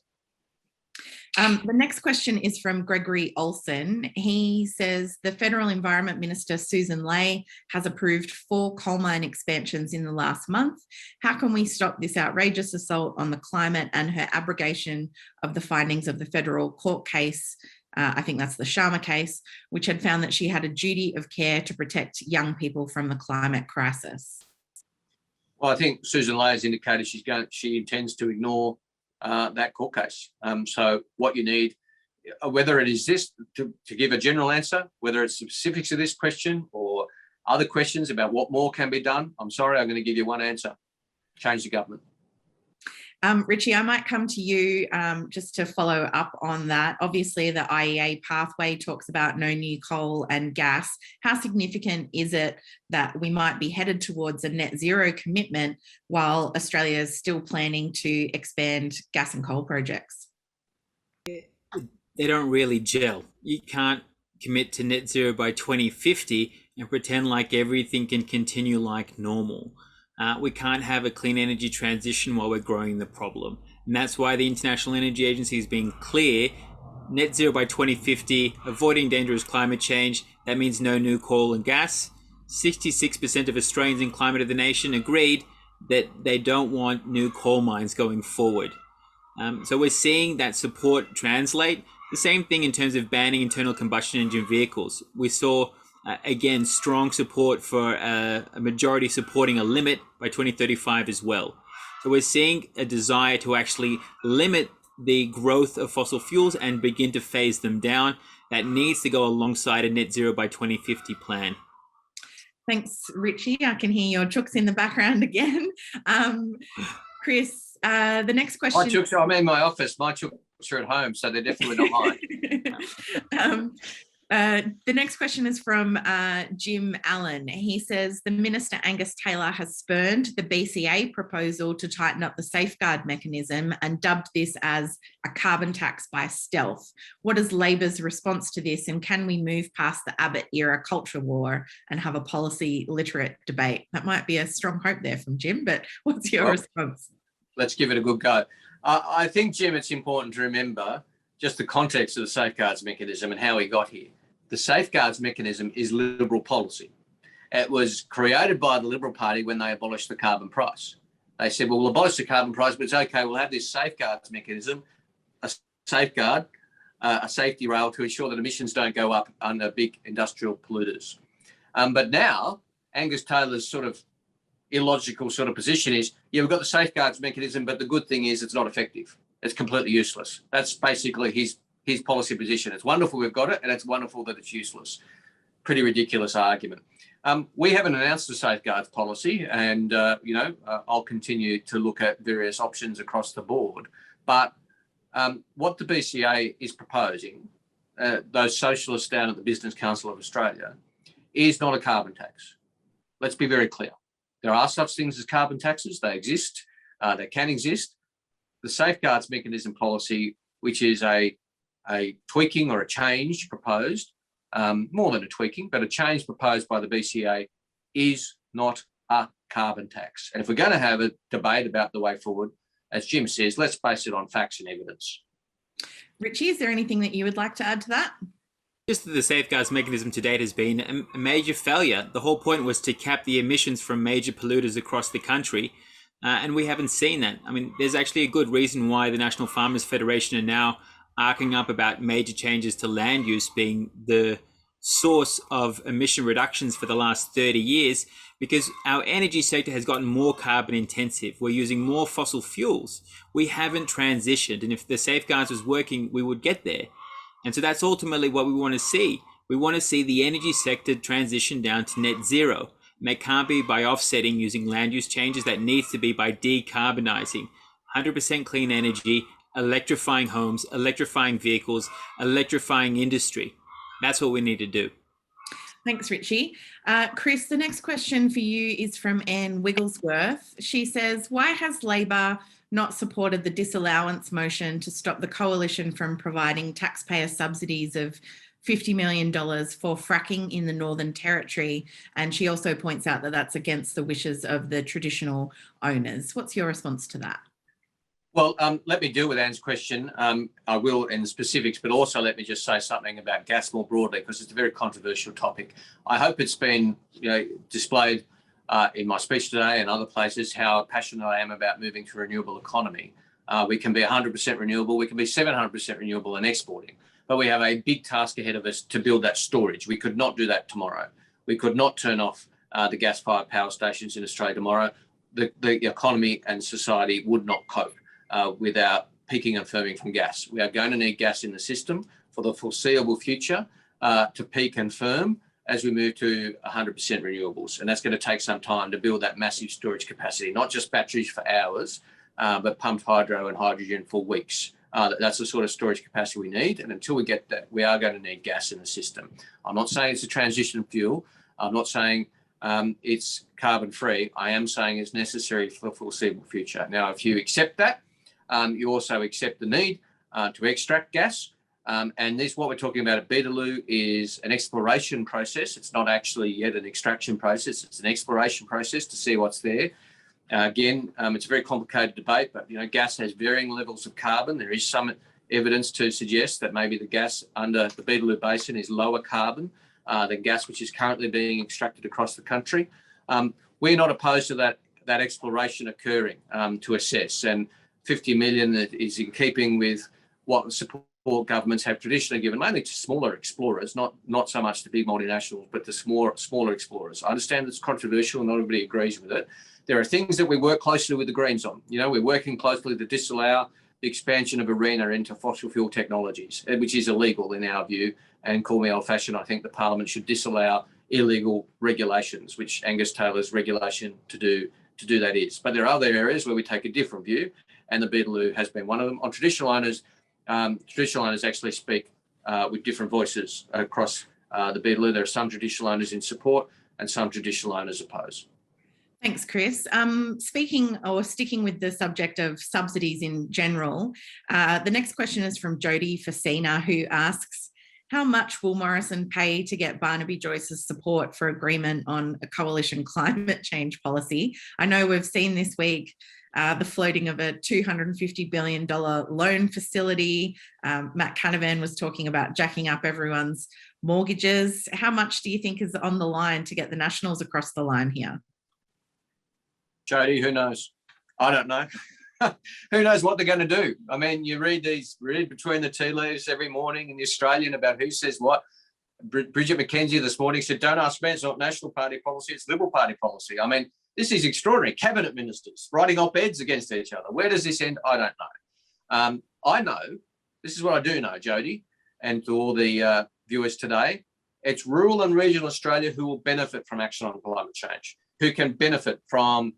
Speaker 1: The next question is from Gregory Olson. He says the Federal Environment Minister, Susan Ley, has approved 4 coal mine expansions in the last month. How can we stop this outrageous assault on the climate and her abrogation of the findings of the federal court case, I think that's the Sharma case, which had found that she had a duty of care to protect young people from the climate crisis?
Speaker 3: Well, I think Susan Ley has indicated she intends to ignore that court case. So what you need, whether it is this, to give a general answer, whether it's specifics of this question or other questions about what more can be done, I'm sorry, I'm going to give you one answer: change the government.
Speaker 1: Richie, I might come to you just to follow up on that. Obviously, the IEA pathway talks about no new coal and gas. How significant is it that we might be headed towards a net zero commitment while Australia is still planning to expand gas and coal projects?
Speaker 4: They don't really gel. You can't commit to net zero by 2050 and pretend like everything can continue like normal. We can't have a clean energy transition while we're growing the problem. And that's why the International Energy Agency is being clear: net zero by 2050, avoiding dangerous climate change. That means no new coal and gas. 66% of Australians in Climate of the Nation agreed that they don't want new coal mines going forward. So we're seeing that support translate. The same thing in terms of banning internal combustion engine vehicles. We saw again, strong support for a majority supporting a limit by 2035 as well. So we're seeing a desire to actually limit the growth of fossil fuels and begin to phase them down. That needs to go alongside a net zero by 2050 plan.
Speaker 1: Thanks, Richie. I can hear your chooks in the background again. Chris, the next question.
Speaker 3: My chooks, I'm in my office. My chooks are at home, so they're definitely not mine.
Speaker 1: The next question is from Jim Allen. He says, the Minister Angus Taylor has spurned the BCA proposal to tighten up the safeguard mechanism and dubbed this as a carbon tax by stealth. What is Labor's response to this, and can we move past the Abbott era culture war and have a policy literate debate? That might be a strong hope there from Jim, but what's your response?
Speaker 3: Let's give it a good go. I think, Jim, it's important to remember just the context of the safeguards mechanism and how we got here. The safeguards mechanism is Liberal policy. It was created by the Liberal Party when they abolished the carbon price. They said, well, we'll abolish the carbon price, but it's okay, we'll have this safeguards mechanism, a safeguard, a safety rail to ensure that emissions don't go up under big industrial polluters. But now, Angus Taylor's sort of illogical sort of position is, yeah, we've got the safeguards mechanism, but the good thing is it's not effective. It's completely useless. That's basically his policy position. It's wonderful we've got it, and it's wonderful that it's useless. Pretty ridiculous argument. We haven't announced a safeguards policy, and I'll continue to look at various options across the board. But what the BCA is proposing, those socialists down at the Business Council of Australia, is not a carbon tax. Let's be very clear. There are such things as carbon taxes. They exist. They can exist. The safeguards mechanism policy, which is a tweaking or a change proposed, more than a tweaking, but a change proposed by the BCA, is not a carbon tax. And if we're going to have a debate about the way forward, as Jim says, let's base it on facts and evidence.
Speaker 1: Richie, is there anything that you would like to add to that?
Speaker 4: Just that the safeguards mechanism to date has been a major failure. The whole point was to cap the emissions from major polluters across the country, and we haven't seen that. I mean, there's actually a good reason why the National Farmers Federation are now arcing up about major changes to land use being the source of emission reductions for the last 30 years, because our energy sector has gotten more carbon intensive. We're using more fossil fuels. We haven't transitioned, and if the safeguards was working, we would get there. And so that's ultimately what we want to see. We want to see the energy sector transition down to net zero. And that can't be by offsetting using land use changes. That needs to be by decarbonizing. 100% clean energy, electrifying homes, electrifying vehicles, electrifying industry. That's what we need to do.
Speaker 1: Thanks, Richie. Chris, the next question for you is from Anne Wigglesworth. She says, why has Labor not supported the disallowance motion to stop the coalition from providing taxpayer subsidies of $50 million for fracking in the Northern Territory? And she also points out that that's against the wishes of the traditional owners. What's your response to that?
Speaker 3: Well, let me deal with Anne's question. I will in the specifics, but also let me just say something about gas more broadly, because it's a very controversial topic. I hope it's been displayed in my speech today and other places how passionate I am about moving to a renewable economy. We can be 100% renewable, we can be 700% renewable and exporting, but we have a big task ahead of us to build that storage. We could not do that tomorrow. We could not turn off the gas-fired power stations in Australia tomorrow. The economy and society would not cope without peaking and firming from gas. We are going to need gas in the system for the foreseeable future to peak and firm as we move to 100% renewables. And that's going to take some time to build that massive storage capacity, not just batteries for hours, but pumped hydro and hydrogen for weeks. That's the sort of storage capacity we need. And until we get that, we are going to need gas in the system. I'm not saying it's a transition fuel. I'm not saying it's carbon free. I am saying it's necessary for the foreseeable future. Now, if you accept that, you also accept the need to extract gas. And this, what we're talking about at Beetaloo, is an exploration process. It's not actually yet an extraction process. It's an exploration process to see what's there. Again, it's a very complicated debate, but gas has varying levels of carbon. There is some evidence to suggest that maybe the gas under the Beetaloo Basin is lower carbon than gas which is currently being extracted across the country. We're not opposed to that exploration occurring to assess, and 50 million is in keeping with what support governments have traditionally given, mainly to smaller explorers, not so much to big multinationals, but to smaller explorers. I understand it's controversial and not everybody agrees with it. There are things that we work closely with the Greens on. We're working closely to disallow the expansion of ARENA into fossil fuel technologies, which is illegal in our view. And call me old-fashioned, I think the Parliament should disallow illegal regulations, which Angus Taylor's regulation to do that is. But there are other areas where we take a different view, and the Beetaloo has been one of them. On traditional owners actually speak with different voices across the Beetaloo. There are some traditional owners in support and some traditional owners oppose.
Speaker 1: Thanks, Chris. Speaking or sticking with the subject of subsidies in general, the next question is from Jody Facina, who asks, how much will Morrison pay to get Barnaby Joyce's support for agreement on a coalition climate change policy? I know we've seen this week the floating of a $250 billion loan facility. Matt Canavan was talking about jacking up everyone's mortgages. How much do you think is on the line to get the Nationals across the line here?
Speaker 3: Jody, who knows? I don't know. Who knows what they're going to do? I mean, you read between the tea leaves every morning in the Australian about who says what. Bridget McKenzie this morning said, don't ask me, it's not National Party policy, it's Liberal Party policy. I mean, this is extraordinary. Cabinet ministers writing op-eds against each other. Where does this end? I don't know. I know, this is what I do know, Jody, and to all the viewers today, it's rural and regional Australia who will benefit from action on climate change, who can benefit from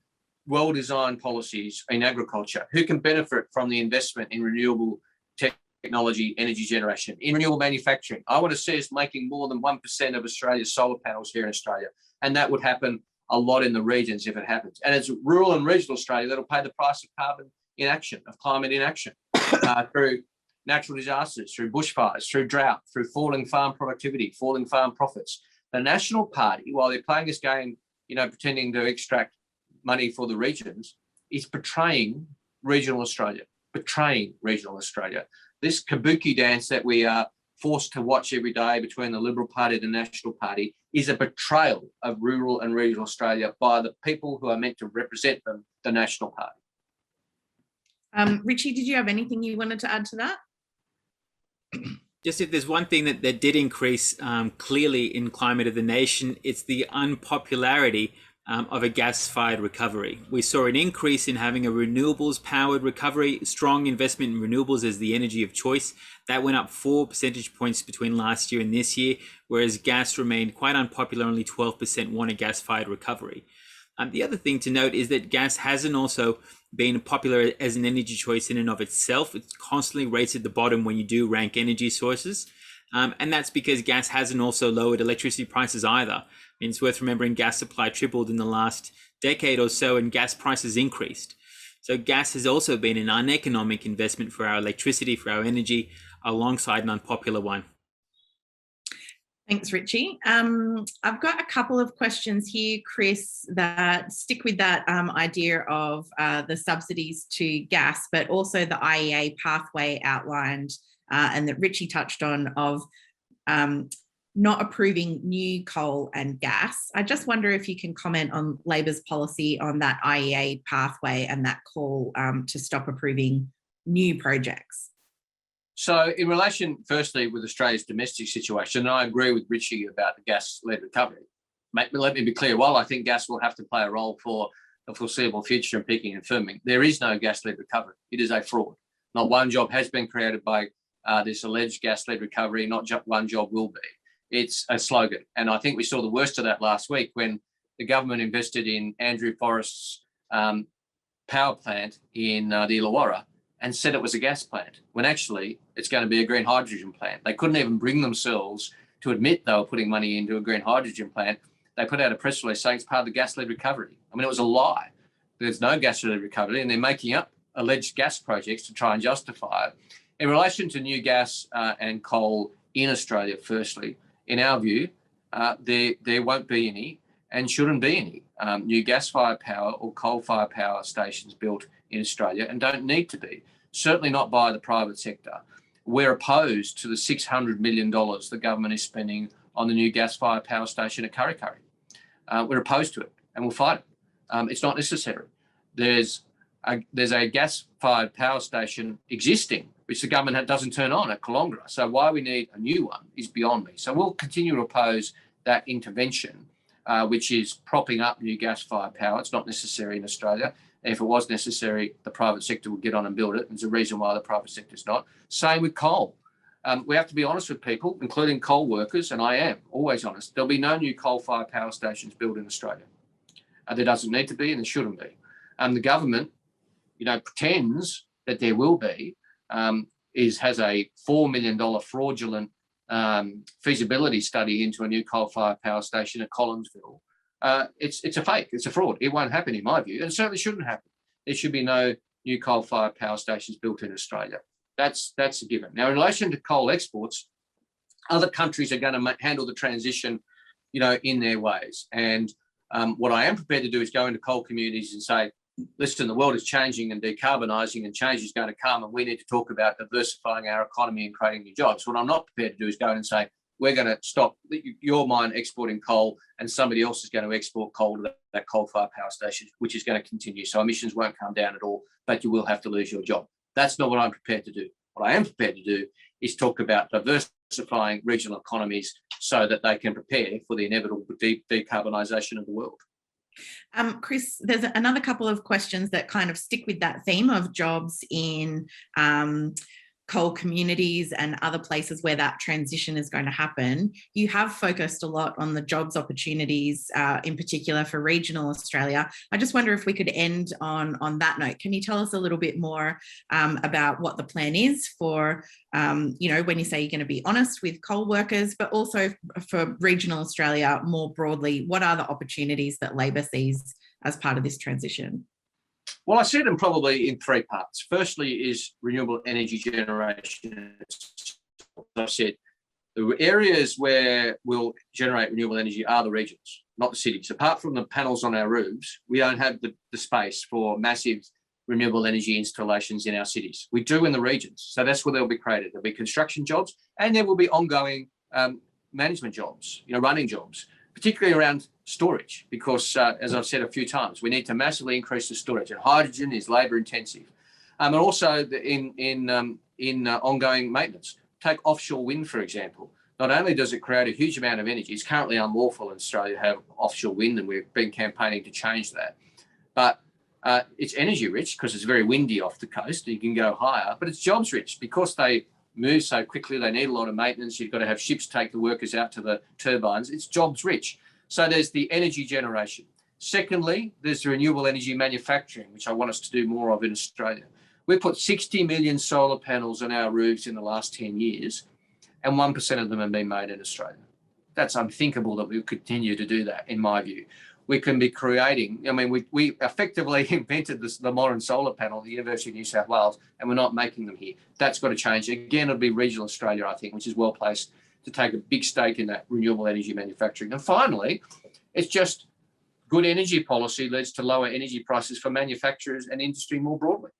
Speaker 3: well-designed policies in agriculture, who can benefit from the investment in renewable technology, energy generation, in renewable manufacturing. I want to see us making more than 1% of Australia's solar panels here in Australia. And that would happen a lot in the regions if it happens. And it's rural and regional Australia that'll pay the price of carbon inaction, of climate inaction, through natural disasters, through bushfires, through drought, through falling farm productivity, falling farm profits. The National Party, while they're playing this game, pretending to extract money for the regions, is betraying regional Australia, This kabuki dance that we are forced to watch every day between the Liberal Party and the National Party is a betrayal of rural and regional Australia by the people who are meant to represent them, the National Party.
Speaker 1: Richie, did you have anything you wanted to add to that?
Speaker 4: Just if there's one thing that did increase clearly in Climate of the Nation, it's the unpopularity of a gas-fired recovery. We saw an increase in having a renewables-powered recovery, strong investment in renewables as the energy of choice. That went up 4 percentage points between last year and this year, whereas gas remained quite unpopular. Only 12% want a gas-fired recovery. The other thing to note is that gas hasn't also been popular as an energy choice in and of itself. It's constantly rates at the bottom when you do rank energy sources. And that's because gas hasn't also lowered electricity prices either. I mean, it's worth remembering gas supply tripled in the last decade or so and gas prices increased. So gas has also been an uneconomic investment for our electricity, for our energy, alongside an unpopular one.
Speaker 1: Thanks, Richie. I've got a couple of questions here, Chris, that stick with that idea of the subsidies to gas, but also the IEA pathway outlined and that Richie touched on of not approving new coal and gas. I just wonder if you can comment on Labor's policy on that IEA pathway and that call to stop approving new projects.
Speaker 3: So in relation, firstly, with Australia's domestic situation, and I agree with Richie about the gas-led recovery. Let me be clear, while I think gas will have to play a role for the foreseeable future in peaking and firming, there is no gas-led recovery. It is a fraud. Not one job has been created by this alleged gas-led recovery, not just one job will be. It's a slogan. And I think we saw the worst of that last week when the government invested in Andrew Forrest's power plant in the Illawarra and said it was a gas plant, when actually it's going to be a green hydrogen plant. They couldn't even bring themselves to admit they were putting money into a green hydrogen plant. They put out a press release saying it's part of the gas-led recovery. I mean, it was a lie. There's no gas-led recovery, and they're making up alleged gas projects to try and justify it. In relation to new gas and coal in Australia, firstly, in our view, there won't be any and shouldn't be any new gas-fired power or coal-fired power stations built in Australia, and don't need to be, certainly not by the private sector. We're opposed to the $600 million the government is spending on the new gas-fired power station at Kurri Kurri. We're opposed to it and we'll fight it. It's not necessary. There's a gas-fired power station existing, which the government doesn't turn on at Caloundra. So why we need a new one is beyond me. So we'll continue to oppose that intervention, which is propping up new gas-fired power. It's not necessary in Australia. If it was necessary, the private sector would get on and build it. There's a reason why the private sector is not. Same with coal. We have to be honest with people, including coal workers, and I am always honest. There'll be no new coal-fired power stations built in Australia. There doesn't need to be, and there shouldn't be. The government, pretends that there will be. has a $4 million fraudulent feasibility study into a new coal-fired power station at Collinsville, it's a fake. It's a fraud. It won't happen, in my view, and it certainly shouldn't happen. There should be no new coal-fired power stations built in Australia. That's a given. Now, in relation to coal exports, other countries are going to handle the transition, in their ways. And what I am prepared to do is go into coal communities and say, listen, the world is changing and decarbonising, and change is going to come, and we need to talk about diversifying our economy and creating new jobs. What I'm not prepared to do is go in and say, we're going to stop your mine exporting coal and somebody else is going to export coal to that coal-fired power station, which is going to continue. So emissions won't come down at all, but you will have to lose your job. That's not what I'm prepared to do. What I am prepared to do is talk about diversifying regional economies so that they can prepare for the inevitable decarbonisation of the world.
Speaker 1: Chris, there's another couple of questions that kind of stick with that theme of jobs in coal communities and other places where that transition is going to happen. You have focused a lot on the jobs opportunities, in particular for regional Australia. I just wonder if we could end on that note. Can you tell us a little bit more about what the plan is for, when you say you're going to be honest with coal workers, but also for regional Australia more broadly? What are the opportunities that Labor sees as part of this transition?
Speaker 3: Well, I see them probably in three parts. Firstly is renewable energy generation. As I said, the areas where we'll generate renewable energy are the regions, not the cities. Apart from the panels on our roofs, we don't have the space for massive renewable energy installations in our cities. We do in the regions. So that's where they'll be created. There'll be construction jobs, and there will be ongoing management jobs, running jobs, particularly around storage, because as I've said a few times, we need to massively increase the storage, and hydrogen is labour intensive, and also in ongoing maintenance. Take offshore wind, for example. Not only does it create a huge amount of energy, it's currently unlawful in Australia to have offshore wind, and we've been campaigning to change that. But it's energy rich because it's very windy off the coast. You can go higher, but it's jobs rich because they move so quickly. They need a lot of maintenance. You've got to have ships take the workers out to the turbines. It's jobs rich. So there's the energy generation. Secondly, there's the renewable energy manufacturing, which I want us to do more of in Australia. We put 60 million solar panels on our roofs in the last 10 years, and 1% of them have been made in Australia. That's unthinkable that we continue to do that, in my view. We can be creating, we effectively invented the modern solar panel at the University of New South Wales, and we're not making them here. That's got to change. Again, it'll be regional Australia, I think, which is well placed to take a big stake in that renewable energy manufacturing. And finally, it's just good energy policy leads to lower energy prices for manufacturers and industry more broadly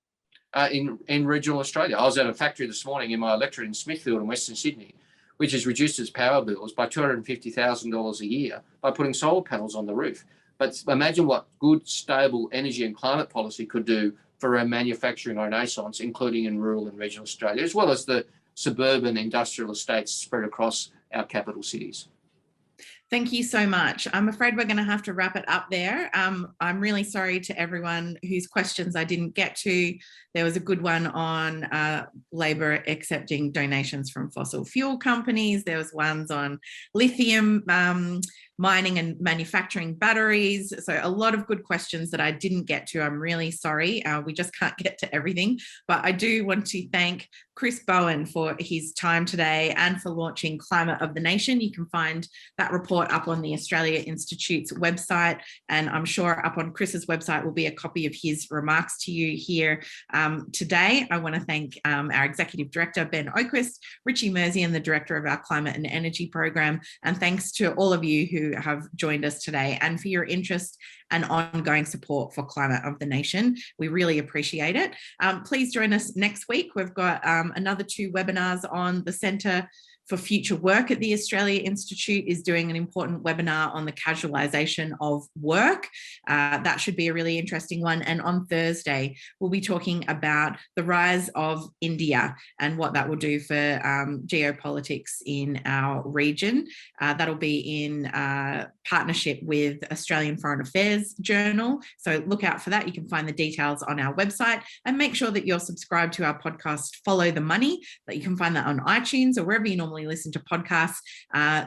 Speaker 3: in regional Australia. I was at a factory this morning in my electorate in Smithfield in Western Sydney, which has reduced its power bills by $250,000 a year by putting solar panels on the roof. But imagine what good, stable energy and climate policy could do for a manufacturing renaissance, including in rural and regional Australia, as well as the suburban industrial estates spread across our capital cities.
Speaker 1: Thank you so much. I'm afraid we're going to have to wrap it up there. I'm really sorry to everyone whose questions I didn't get to. There was a good one on Labor accepting donations from fossil fuel companies. There was ones on lithium mining and manufacturing batteries. So a lot of good questions that I didn't get to. I'm really sorry. We just can't get to everything. But I do want to thank Chris Bowen for his time today and for launching Climate of the Nation. You can find that report up on the Australia Institute's website, and I'm sure up on Chris's website will be a copy of his remarks to you here today. I want to thank our Executive Director, Ben Oquist, Richie Merzian, the Director of our Climate and Energy Program, and thanks to all of you who have joined us today and for your interest and ongoing support for Climate of the Nation. We really appreciate it. Please join us next week. We've got another 2 webinars on the Centre for Future Work at the Australia Institute is doing an important webinar on the casualisation of work. That should be a really interesting one. And on Thursday, we'll be talking about the rise of India and what that will do for geopolitics in our region. That'll be in partnership with Australian Foreign Affairs Journal. So look out for that. You can find the details on our website, and make sure that you're subscribed to our podcast, Follow the Money, that you can find that on iTunes or wherever you normally normally listen to podcasts,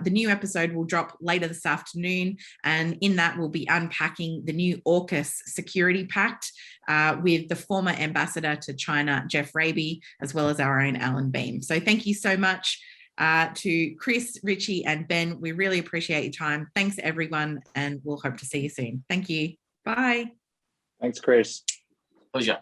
Speaker 1: the new episode will drop later this afternoon. And in that, we'll be unpacking the new AUKUS Security Pact with the former ambassador to China, Jeff Raby, as well as our own Alan Beam. So thank you so much to Chris, Richie, and Ben. We really appreciate your time. Thanks, everyone, and we'll hope to see you soon. Thank you. Bye.
Speaker 2: Thanks, Chris.
Speaker 3: Pleasure.